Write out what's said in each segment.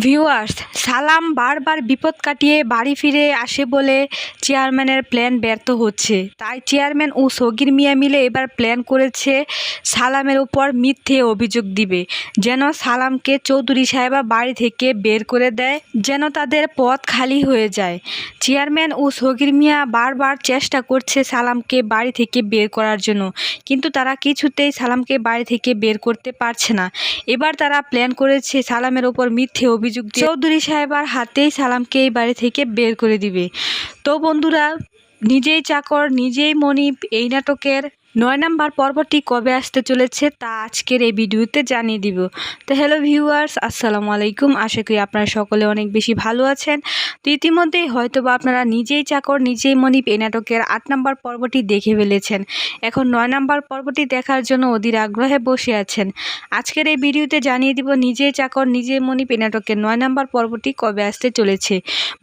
Viewers, সালাম বারবার বিপদ কাটিয়ে বাড়ি ফিরে আসে বলে চেয়ারম্যানের প্ল্যান ব্যর্থ হচ্ছে। তাই চেয়ারম্যান ও সগির মিয়া মিলে এবার প্ল্যান করেছে সালামের উপর মিথ্যে অভিযোগ দিবে, যেন সালামকে চৌধুরী সাহেবা বাড়ি থেকে বের করে দেয়, যেন তাদের পথ খালি হয়ে যায়। চেয়ারম্যান ও সগির মিয়া বারবার চেষ্টা করছে সালামকে বাড়ি থেকে বের করার জন্য, কিন্তু তারা কিছুতেই সালামকে বাড়ি থেকে বের করতে পারছে না। এবার তারা প্ল্যান করেছে সালামের ওপর মিথ্যে অভিযোগ দিয়ে চৌধুরী সাহেবার হাতেই সালামকে এই বাড়ি থেকে বের করে দিবে। তো বন্ধুরা, নিজেই চাকর নিজেই মনিব এই নাটকের 9 নম্বর পর্বটি কবে আসতে চলেছে তা আজকের এই ভিডিওতে জানিয়ে দিব। তো হ্যালো ভিউয়ার্স, আসসালামু আলাইকুম। আশা করি আপনারা সকলে অনেক বেশি ভালো আছেন। তো ইতিমধ্যেই হয়তোবা আপনারা নিজেই চাকর নিজেই মনিব এই নাটকের 8 নম্বর পর্বটি দেখে ফেলেছেন। এখন 9 নম্বর পর্বটি দেখার জন্য অধীর আগ্রহে বসে আছেন। আজকের এই ভিডিওতে জানিয়ে দিব নিজেই চাকর নিজেই মনিব এই নাটকের 9 নম্বর পর্বটি কবে আসতে চলেছে।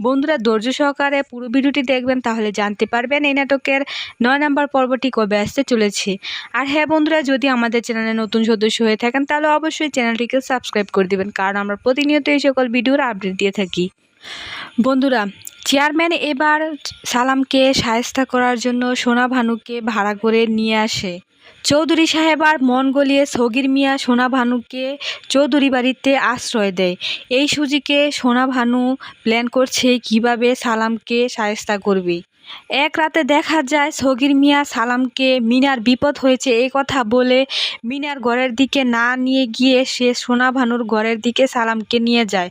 বন্ধুরা, ধৈর্য সহকারে পুরো ভিডিওটি দেখবেন, তাহলে জানতে পারবেন এই নাটকের 9 নম্বর পর্বটি কবে আসতে চলেছে। আর হ্যাঁ বন্ধুরা, যদি আমাদের চ্যানেলে নতুন সদস্য হয়ে থাকেন তাহলে অবশ্যই চ্যানেলটিকে সাবস্ক্রাইব করে দিবেন, কারণ আমরা প্রতিনিয়ত এই সকল ভিডিওর আপডেট দিয়ে থাকি। বন্ধুরা, চেয়ারম্যান এবার সালামকে শায়েস্তা করার জন্য সোনা ভানুকে ভাড়া করে নিয়ে আসে। চৌধুরী সাহেবার মন গলিয়ে সগির মিয়া সোনা ভানুকে চৌধুরী বাড়িতে আশ্রয় দেয়। এই সুযোগে সোনা ভানু প্ল্যান করছে কিভাবে সালামকে শায়েস্তা করবে। এক রাতে দেখা যায় সগির মিয়া সালামকে মিনার বিপদ হয়েছে এই কথা বলে মিনার ঘরের দিকে না নিয়ে গিয়ে সে সোনা ভানুর ঘরের দিকে সালামকে নিয়ে যায়।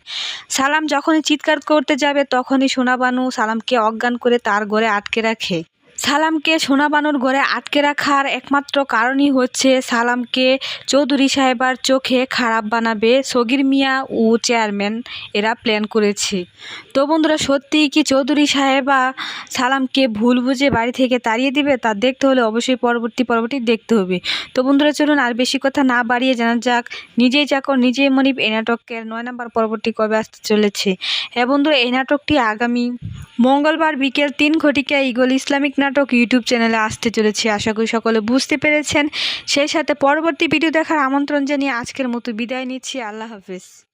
সালাম যখনই চিৎকার করতে যাবে তখনই সোনা ভানু সালামকে অজ্ঞান করে তার ঘরে আটকে রাখে। সালামকে সোনা ভানুর ঘরে আটকে রাখার একমাত্র কারণই হচ্ছে সালামকে চৌধুরী সাহেবার চোখে খারাপ বানাবে সগির মিয়া ও চেয়ারম্যান এরা প্ল্যান করেছে। তো বন্ধুরা, সত্যিই কি চৌধুরী সাহেবা সালামকে ভুল বুঝে বাড়ি থেকে তাড়িয়ে দিবে? তা দেখতে হলে অবশ্যই পরবর্তী দেখতে হবে। তো বন্ধুরা, চলুন আর বেশি কথা না বাড়িয়ে জানা যাক নিজেই চাকর নিজেই মনিব এই নাটকের 9 নম্বর পর্বটি কবে আসতে চলেছে। হ্যাঁ বন্ধুরা, এই নাটকটি আগামী মঙ্গলবার বিকেল 3 ঘটিকায় ইগল ইসলামিক নাটক ইউটিউব চ্যানেলে আসতে চলেছে। আশা করি সকলে বুঝতে পেরেছেন। সেই সাথে পরবর্তী ভিডিও দেখার আমন্ত্রণ জানিয়ে আজকের মতো বিদায় নিচ্ছি। আল্লাহ হাফেজ।